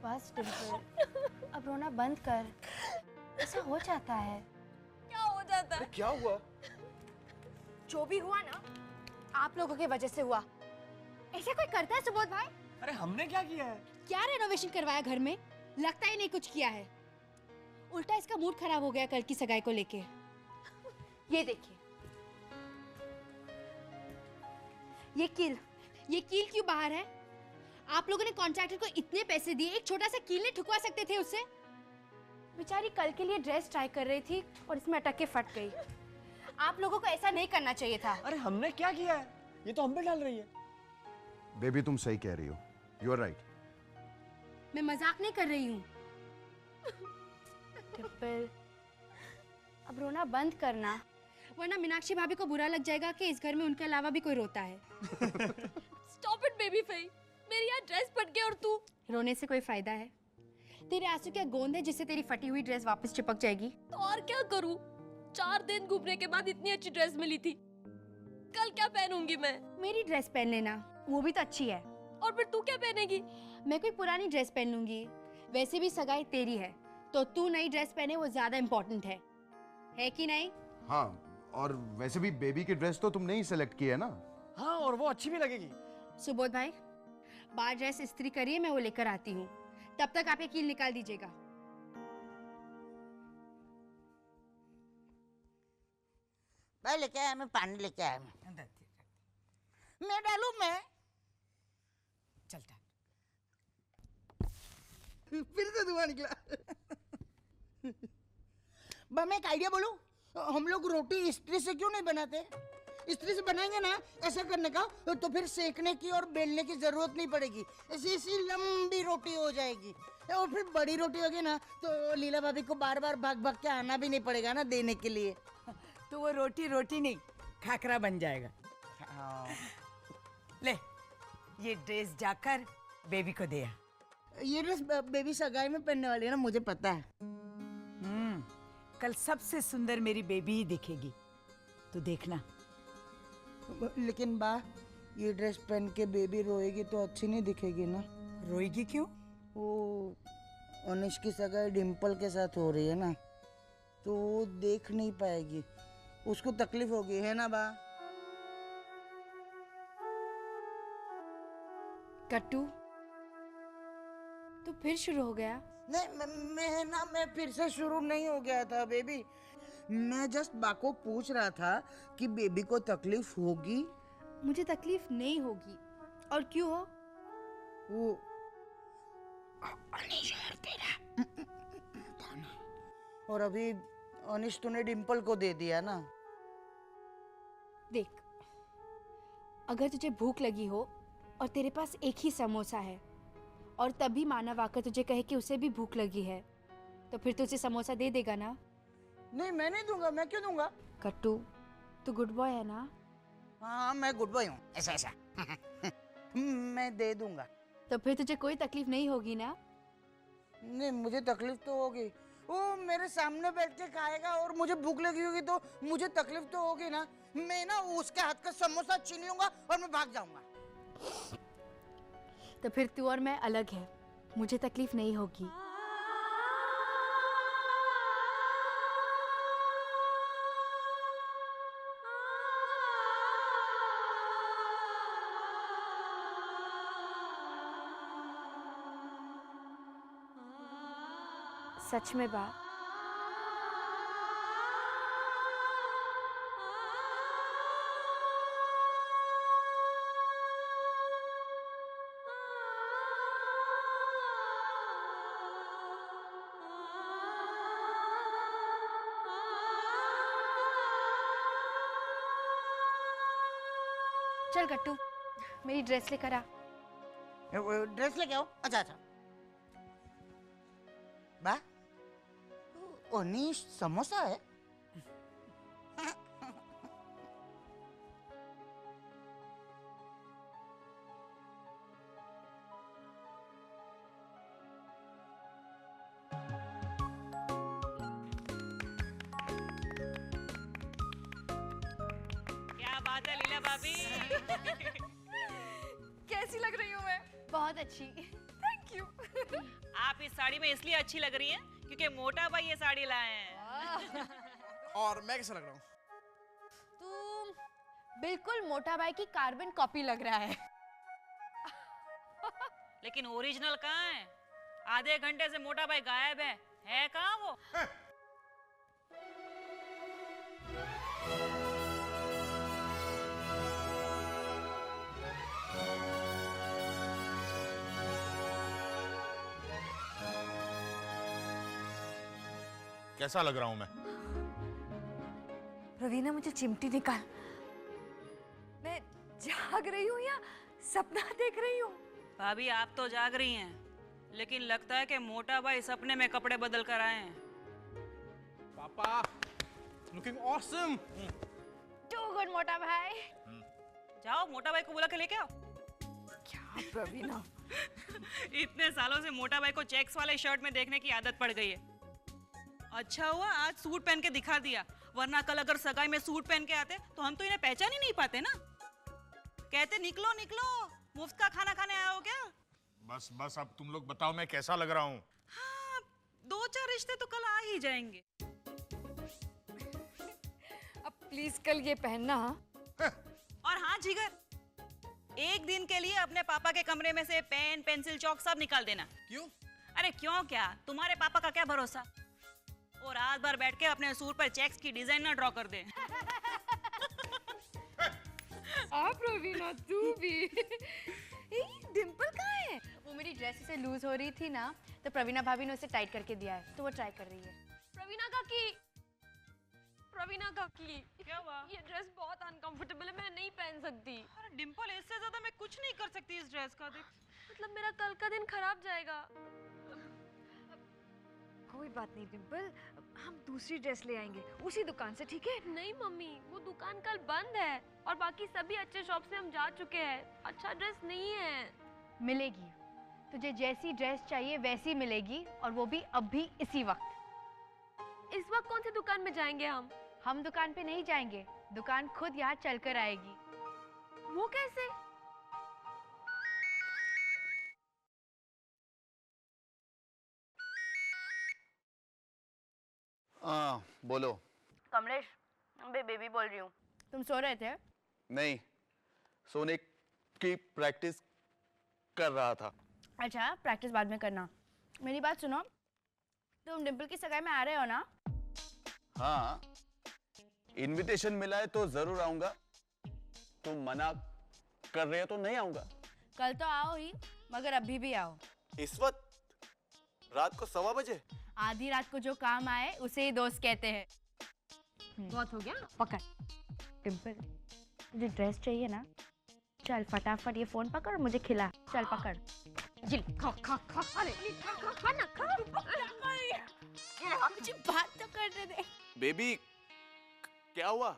बस डिम्पल, अब रोना बंद कर। ऐसा हो जाता है। क्या हो जाता है? क्या हुआ? जो भी हुआ ना, आप लोगों की वजह से हुआ। ऐसा कोई करता है सुबोध भाई? अरे हमने क्या किया है? क्या रेनोवेशन करवाया घर में? लगता ही नहीं कुछ किया है। उल्टा इसका मूड खराब हो गया कल की सगाई को लेके। ये देखिए, ये कील क्यों बाहर है? आप लोगों ने कॉन्ट्रैक्टर को इतने पैसे दिए, एक छोटा सा कील नहीं ठुकवा सकते थे उससे? बेचारी कल के लिए ड्रेस ट्राई कर रही थी और इसमें अटक के फट गई। आप लोगों को ऐसा नहीं करना चाहिए था। अरे हमने क्या किया है? ये तो हम पे डाल रही है। बेबी तुम सही कह रही हो, यू आर राइट। मैं मजाक नहीं कर रही हूँ। डिम्पल, अब रोना बंद करना, वरना मीनाक्षी भाभी को बुरा लग जाएगा कि इस घर में उनके अलावा भी कोई रोता है। स्टॉप इट बेबी फेई, मेरी यहाँ ड्रेस फट गई और तू रोने से कोई फायदा है? तेरे आंसू क्या गोंद है जिससे तेरी फटी हुई ड्रेस वापस चिपक जाएगी? तो और क्या करूँ? 4 दिन घूमने के बाद इतनी अच्छी ड्रेस मिली थी, कल क्या पहनूंगी मैं? मेरी ड्रेस पहन लेना, वो भी तो अच्छी है। और फिर तू क्या पहनेगी? मैं कोई पुरानी ड्रेस पहन लूंगी। वैसे भी सगाई तेरी है, तो तू नई ड्रेस पहने वो ज्यादा इम्पोर्टेंट है कि नहीं? हाँ, और वैसे भी बेबी की ड्रेस तो तुमने ही सेलेक्ट की है ना। हाँ, और वो अच्छी भी लगेगी। सुबोध भाई, बाहर ड्रेस इस्त्री करिए, मैं वो लेकर आती हूँ। तब तक आप ये कील निकाल दीजिएगा। मैं लेके आया, मैं पानी लेके आया। मैं डालू? मैं चलता फिर से धुआं निकला। मैं एक आइडिया बोलूं? हम लोग रोटी इस्त्री से क्यों नहीं बनाते? इस्त्री से बनाएंगे ना ऐसा करने का, तो फिर सेकने की और बेलने की जरूरत नहीं पड़ेगी। ऐसी लंबी रोटी हो जाएगी, और फिर बड़ी रोटी होगी ना तो लीला भाभी को बार बार भाग भाग के आना भी नहीं पड़ेगा ना देने के लिए। तो वो रोटी रोटी नहीं, खाकरा बन जाएगा। ले, ये ड्रेस जाकर बेबी को दे आ। ये ड्रेस बेबी सगाई में पहनने वाली है ना, मुझे पता है। कल सबसे सुंदर मेरी बेबी ही दिखेगी, तो देखना। लेकिन बा, ये ड्रेस पहन के बेबी रोएगी तो अच्छी नहीं दिखेगी ना। रोएगी क्यों? वो अनिश की सगाई डिम्पल के साथ हो रही है ना, तो वो देख नहीं पाएगी, उसको तकलीफ होगी, है ना बा? कट्टू, तो फिर शुरू हो गया? नहीं, मैं फिर से शुरू नहीं हो गया था बेबी। मैं जस्ट बा को पूछ रहा था कि बेबी को तकलीफ होगी। मुझे तकलीफ नहीं होगी। और क्यों हो? वो अनिश और तेरा था ना, और अभी अनिश तूने डिम्पल को दे दिया ना। देख, अगर तुझे भूख लगी हो और तेरे पास एक ही समोसा है, और तभी मानव आकर तुझे कहे कि उसे भी भूख लगी है, तो फिर तुझे समोसा दे देगा ना? नहीं, मैं नहीं दूंगा। मैं क्यों दूंगा? कट्टू, तू गुड बॉय है ना? हाँ, मैं गुड बॉय हूँ, ऐसा मैं दे दूंगा। तो फिर तुझे कोई तकलीफ नहीं होगी ना? नहीं, मुझे तकलीफ तो होगी। वो मेरे सामने बैठ के खाएगा और मुझे भूख लगी होगी तो मुझे तकलीफ तो होगी ना। मैं ना उसके हाथ का समोसा छीन लूंगा और मैं भाग जाऊंगा। तो फिर तू और मैं अलग है, मुझे तकलीफ नहीं होगी। सच में बा? चल कट्टू, मेरी ड्रेस लेकर आ। ड्रेस लेके आओ। अच्छा। बा, अनीश समोसा है? क्या बात है लीला भाभी? कैसी लग रही हूँ मैं? बहुत अच्छी। Thank thank you. आप इस साड़ी में इसलिए अच्छी लग रही हैं क्योंकि मोटा भाई ये साड़ी लाए हैं। और मैं कैसा लग रहा हूँ? तू बिल्कुल मोटा भाई की कार्बन कॉपी लग रहा है। लेकिन ओरिजिनल कहाँ है? आधे घंटे से मोटा भाई गायब है कहाँ वो? कैसा लग रहा हूं मैं? रवीना मुझे चिमटी निकाल। मैं जाग रही हूँ या सपना देख रही हूँ? भाभी आप तो जाग रही हैं, लेकिन लगता है कि मोटा भाई सपने में कपड़े बदल कर आए हैं। पापा, लुकिंग ऑसम। टू गुड मोटा भाई। जाओ मोटा भाई को बुला के लेके आओ। क्या रवीना? इतने सालों से मोटा भाई को चेक्स वाले शर्ट में देखने की आदत पड़ गई है। अच्छा हुआ आज सूट पहन के दिखा दिया, वरना कल अगर सगाई में सूट पहन के आते तो हम तो इन्हें पहचान ही नहीं पाते ना। कहते निकलो निकलो, मुफ्त का खाना खाने आए हो क्या? बस बस अब तुम लोग बताओ मैं कैसा लग रहा हूँ? हाँ, 2-4 रिश्ते तो कल आ ही जाएंगे। अब प्लीज कल ये पहनना। और हाँ जिगर, एक दिन के लिए अपने पापा के कमरे में से पेन पेंसिल चौक सब निकाल देना। क्यों? अरे क्यों क्या, तुम्हारे पापा का क्या भरोसा। और रात भर बैठ के अपने सूट पर चेक्स की डिजाइन ना ड्रॉ कर दे। आप रवीना तू भी। डिंपल कहाँ है? वो मेरी ड्रेस से लूज हो रही थी ना, तो प्रवीणा भाभी ने उसे टाइट करके दिया है, तो वो ट्राई कर रही है। प्रवीणा काकी, क्या हुआ? ये ड्रेस बहुत अनकंफर्टेबल है, मैं नहीं पहन सकती। अरे डिंपल, इससे ज्यादा मैं कुछ नहीं कर सकती इस ड्रेस का। देख, मतलब मेरा कल का दिन खराब जाएगा। कोई बात नहीं डिंपल, हम दूसरी ड्रेस ले आएंगे उसी दुकान से, ठीक है? नहीं मम्मी, वो दुकान कल बंद है और बाकी सभी अच्छे शॉप से हम जा चुके हैं। अच्छा ड्रेस नहीं है। मिलेगी, तुझे जैसी ड्रेस चाहिए वैसी मिलेगी, और वो भी अभी इसी वक्त। इस वक्त कौन सी दुकान में जाएंगे हम दुकान पे नहीं जाएंगे, दुकान खुद यहाँ चल कर आएगी। वो कैसे? बोलो। कमलेश, मैं बेबी बोल रही हूँ। तुम सो रहे थे? नहीं, सोने की प्रैक्टिस कर रहा था। अच्छा, प्रैक्टिस बाद में करना। मेरी बात सुनो, तुम डिंपल की सगाई में आ रहे हो ना? हाँ, इनविटेशन मिला है तो जरूर आऊंगा। तुम मना कर रहे हो तो नहीं आऊंगा। कल तो आओ ही, मगर अभी भी आओ। इस वक्त रात को 1:15 बजे? आधी रात को जो काम आए उसे ही दोस्त कहते हैं। बहुत हो गया। पकड़ डिंपल, तुझे ड्रेस चाहिए ना? चल फटाफट ये फोन पकड़ और मुझे खिला। चल पकड़। जिल खा खा खा। अरे खा ना खा। मुझे बात तो करने दे। बेबी, क्या हुआ?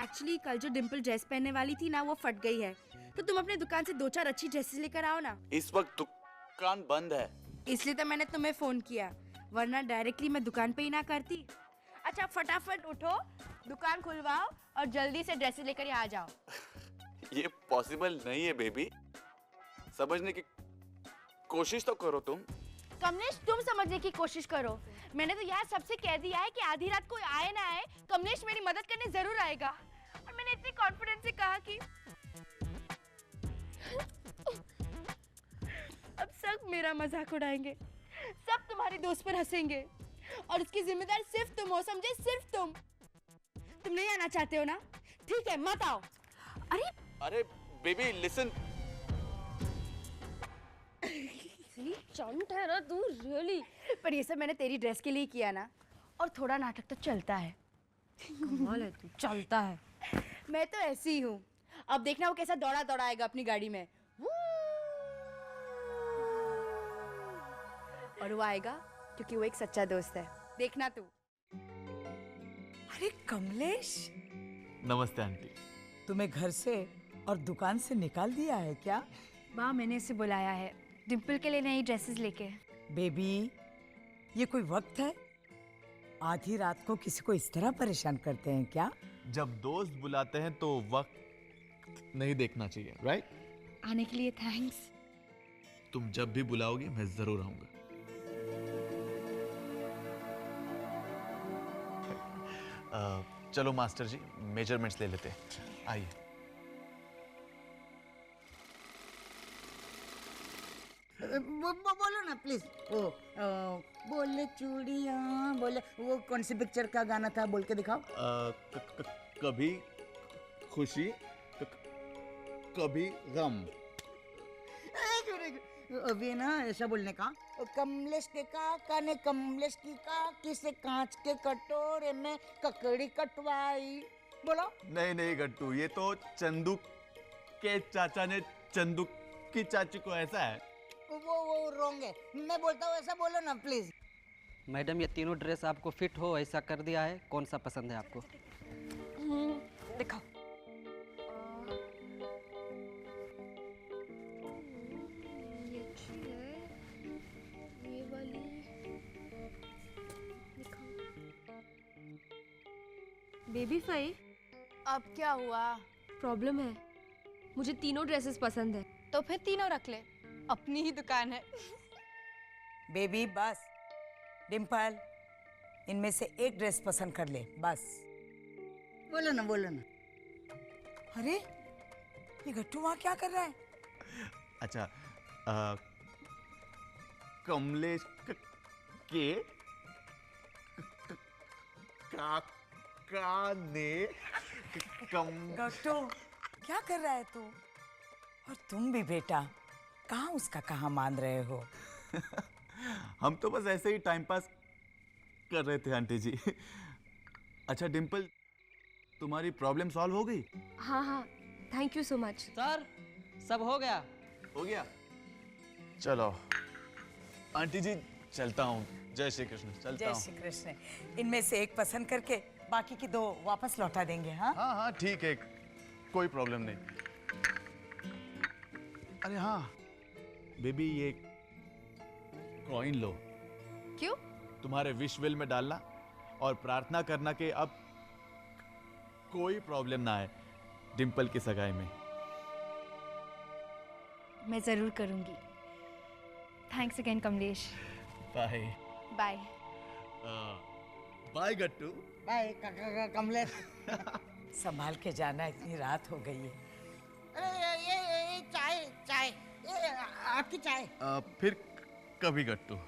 एक्चुअली कल जो डिंपल ड्रेस पहनने वाली थी ना, वो फट गई है, तो तुम अपने दुकान से 2-4 अच्छी ड्रेसेस लेकर आओ ना। इस वक्त दुकान बंद है। इसलिए तो मैंने तुम्हें फोन किया, वरना डायरेक्टली मैं दुकान पे ही ना करती। अच्छा फटाफट उठो, दुकान खुलवाओ और जल्दी से ड्रेसेस लेकर यहाँ आ जाओ। ये पॉसिबल नहीं है बेबी, समझने की कोशिश तो करो तुम। कमलेश, तुम समझने की कोशिश करो। मैंने तो यार सबसे कह दिया है कि आधी रात को आए ना आए, कमलेश मेरी मदद करने जरूर आएगा। और मैंने इतनी कॉन्फिडेंस से कहा कि अब सब मेरा मजाक उड़ाएंगे, सब तुम्हारे दोस्त पर हंसेंगे, और उसकी जिम्मेदार सिर्फ तुम हो, समझे? सिर्फ तुम। तुम नहीं आना चाहते हो ना? ठीक है, मत आओ। अरे बेबी लिसन। चंट है ना तू, रियली। पर ये सब मैंने तेरी ड्रेस के लिए किया ना, और थोड़ा नाटक तो चलता है। कमाल है तू, चलता है। मैं तो ऐसी ही हूँ। अब देखना वो कैसा दौड़ा दौड़ा आएगा अपनी गाड़ी में। और वो आएगा क्योंकि वो एक सच्चा दोस्त है। देखना तू। अरे कमलेश, नमस्ते आंटी। तुम्हें घर से और दुकान से निकाल दिया है क्या? माँ, मैंने उसे बुलाया है डिंपल के लिए नई ड्रेसेस लेके। बेबी, ये कोई वक्त है? आधी रात को किसी को इस तरह परेशान करते हैं क्या? जब दोस्त बुलाते हैं तो वक्त नहीं देखना चाहिए, राइट? आने के लिए थैंक्स। तुम जब भी बुलाओगी मैं जरूर आऊंगा। चलो मास्टर जी मेजरमेंट्स ले लेते हैं, आइए। बोलो ना प्लीज। ओ बोले चूड़िया बोले, वो कौन सी पिक्चर का गाना था, बोल के दिखाओ। कभी खुशी कभी गम। अभी ना ऐसा बोलने का, कमलेश के काका ने कमलेश की काकी से कांच के कटोरे में ककड़ी कटवाई। बोलो। नहीं नहीं गट्टू, ये तो चंदू के चाचा ने चंदू की चाची को, ऐसा है। वो रॉन्ग है, मैं बोलता हूँ ऐसा बोलो ना प्लीज। मैडम ये तीनों ड्रेस आपको फिट हो ऐसा कर दिया है, कौन सा पसंद है आपको? दिखाओ। ये अच्छी है, ये वाली दिखाओ। बेबी फाई, अब क्या हुआ? प्रॉब्लम है, मुझे तीनों ड्रेसेस पसंद है। तो फिर तीनों रख ले, अपनी ही दुकान है। बेबी बस। डिम्पल, इनमें से एक ड्रेस पसंद कर ले बस। बोलो ना बोलो ना। अरे ये गट्टू वहाँ क्या कर रहा है? अच्छा, कमलेश के काका ने गट्टू क्या कर रहा है तू? और तुम भी बेटा, कहाँ उसका कहाँ मान रहे हो? हम तो बस ऐसे ही टाइम पास कर रहे थे आंटी जी। अच्छा डिम्पल, तुम्हारी प्रॉब्लम सॉल्व हो गई? हाँ हाँ, thank you so much. Sir सब हो गया। हो गया? चलो आंटी जी चलता हूँ। जय श्री कृष्ण, चलता जय हूँ। श्री कृष्ण। इनमें से एक पसंद करके बाकी की दो वापस लौटा देंगे। हाँ हाँ हाँ ठीक है, कोई प्रॉब्लम नहीं। अरे हाँ बेबी, ये कॉइन लो। क्यों? तुम्हारे विश विल में डालना और प्रार्थना करना कि अब कोई प्रॉब्लम ना आए डिम्पल की सगाई में। मैं जरूर करूंगी। Thanks again Kamlesh. Bye bye. Bye Gattu. Bye Kamlesh. संभाल के जाना, इतनी रात हो गई है। अरे ये चाय चाय, ये आपकी चाय। फिर कभी गट्टू।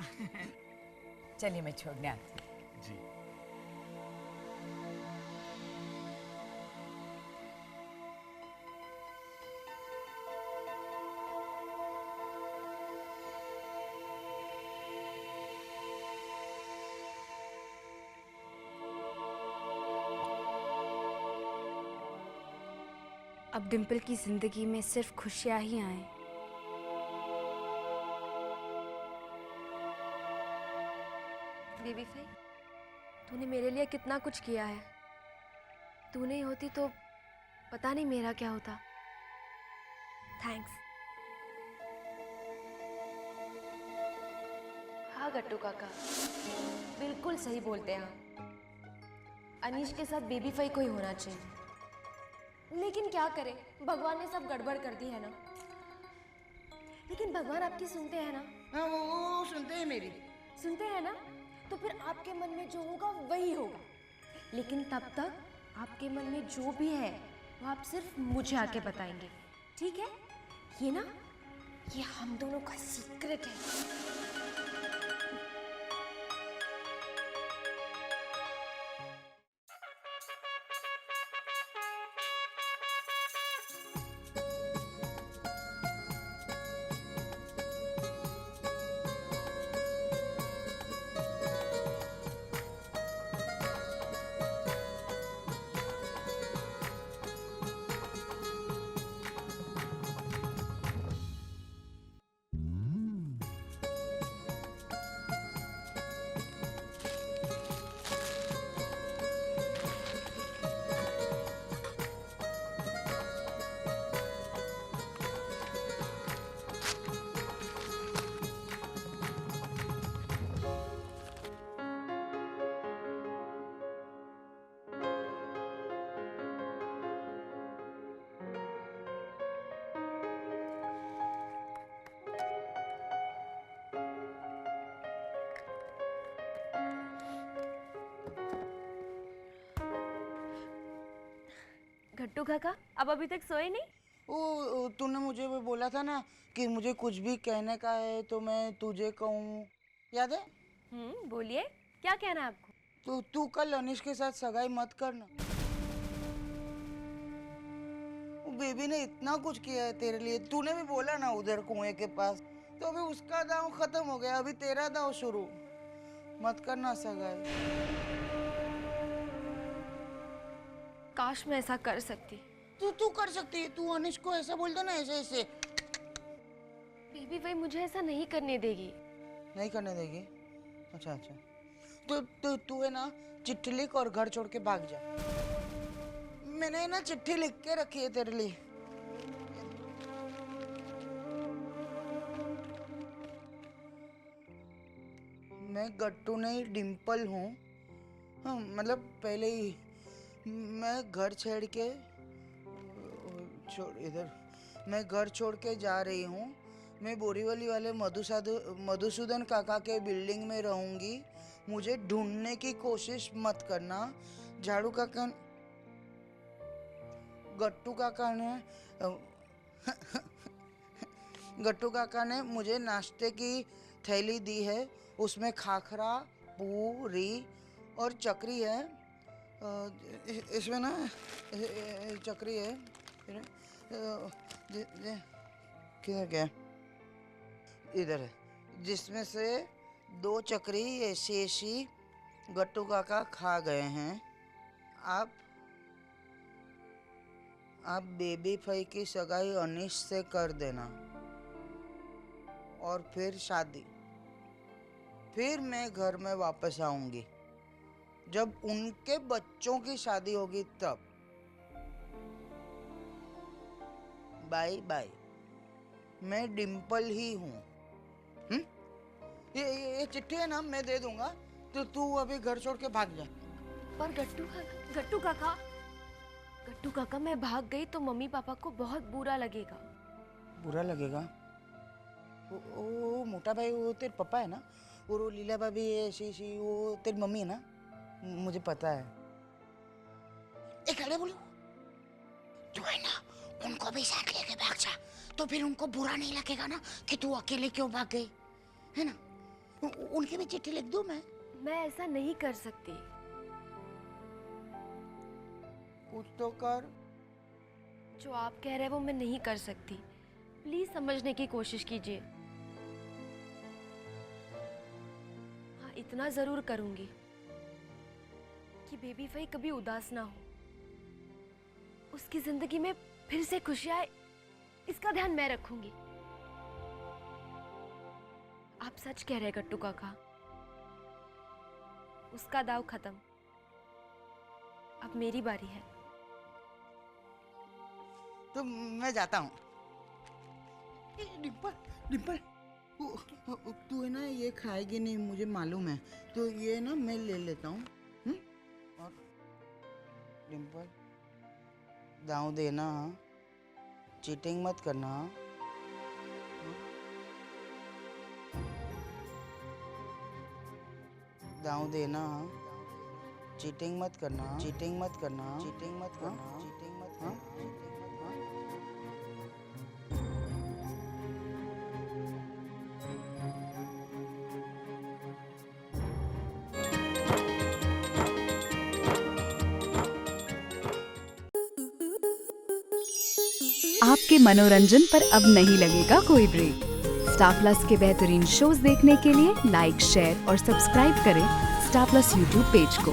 चलिए मैं छोड़ने आती हूँ। जी। अब डिम्पल की जिंदगी में सिर्फ खुशियां ही आए। बेबी फाई, तूने मेरे लिए कितना कुछ किया है। तू नहीं होती तो पता नहीं मेरा क्या होता। थैंक्स। हाँ गट्टू काका, बिल्कुल सही बोलते हैं आप। अनीश के साथ बेबी फाई को ही होना चाहिए, लेकिन क्या करें, भगवान ने सब गड़बड़ कर दी है ना। लेकिन भगवान आपकी सुनते हैं ना? हाँ वो सुनते हैं मेरी। सुनते हैं ना? तो फिर आपके मन में जो होगा वही होगा। लेकिन तब तक आपके मन में जो भी है वो आप सिर्फ मुझे आके बताएंगे, ठीक है? ये ना, ये हम दोनों का सीक्रेट है। घट्टू काका, अब अभी तक सोए नहीं? ओ तूने मुझे वो बोला था ना कि मुझे कुछ भी कहने का है तो मैं तुझे कहूँ, याद है? बोलिए, क्या कहना है आपको? तो तू कल अनिश के साथ सगाई मत करना। बेबी ने इतना कुछ किया है तेरे लिए, तूने भी बोला ना उधर कुएं के पास, तो अभी उसका दांव खत्म हो गया, अभी तेरा दांव शुरू। मत करना सगाई। काश मैं ऐसा कर सकती। तू कर सकती है, तू अनिश को ऐसा बोल दे ना, ऐसे ऐसे। बेबी भाई मुझे ऐसा नहीं करने देगी। नहीं करने देगी? अच्छा तो तू है ना चिट्ठी लिख और घर छोड़ के भाग जा। मैंने ना चिट्ठी लिख के रखी है तेरे लिए। मैं गट्टू नहीं डिम्पल हूँ। हाँ, मतलब पहले ही मैं घर छेड़ के मैं घर छोड़ के जा रही हूँ। मैं बोरीवली वाले मधुसूदन काका के बिल्डिंग में रहूंगी। मुझे ढूंढने की कोशिश मत करना। झाड़ू काका गट्टू काका ने मुझे नाश्ते की थैली दी है, उसमें खाखरा, पूरी और चकरी है। इसमें ना चकरी है, किधर गया? इधर है, जिसमें से 2 चकरी ऐसी गट्टू काका खा गए हैं। आप बेबी फई की सगाई अनिश से कर देना और फिर शादी। फिर मैं घर में वापस आऊंगी जब उनके बच्चों की शादी होगी तब। Bye bye. मैं डिम्पल ही हूँ। ये चिट्ठी है ना, मैं दे दूंगा, तो तू अभी घर छोड़ के भाग जा। पर गट्टू काका मैं भाग गई तो मम्मी पापा को बहुत बुरा लगेगा। बुरा लगेगा? ओ मोटा भाई वो तेरे पापा है ना, और वो लीला भाभी है, शी वो तेरी मम्मी है ना, मुझे पता है। एक अरे बोलो, तू है ना उनको भी साथ लेके भाग जा, तो फिर उनको बुरा नहीं लगेगा ना कि तू अकेले क्यों भाग गई, है ना? उनकी भी चिट्ठी लिख दूं मैं ऐसा नहीं कर सकती। कुछ तो कर। जो आप कह रहे हैं वो मैं नहीं कर सकती। प्लीज समझने की कोशिश कीजिए। हाँ, इतना जरूर करूंगी कि बेबी फई कभी उदास ना हो, उसकी जिंदगी में फिर से खुशियां आए, इसका ध्यान मैं रखूंगी। आप सच कह रहे हैं गट्टू काका, उसका दाव खत्म, अब मेरी बारी है। तो मैं जाता हूँ। डिम्पल तू है ना ये खाएगी नहीं, मुझे मालूम है, तो ये ना मैं ले लेता हूँ। और डिम्पल दाव देना, चीटिंग मत करना। दाव देना, चीटिंग मत करना, चीटिंग मत करना, चीटिंग मत करना, चीटिंग मत करना। आपके मनोरंजन पर अब नहीं लगेगा कोई ब्रेक। स्टार प्लस के बेहतरीन शोज देखने के लिए लाइक, शेयर और सब्सक्राइब करें स्टार प्लस यूट्यूब पेज को।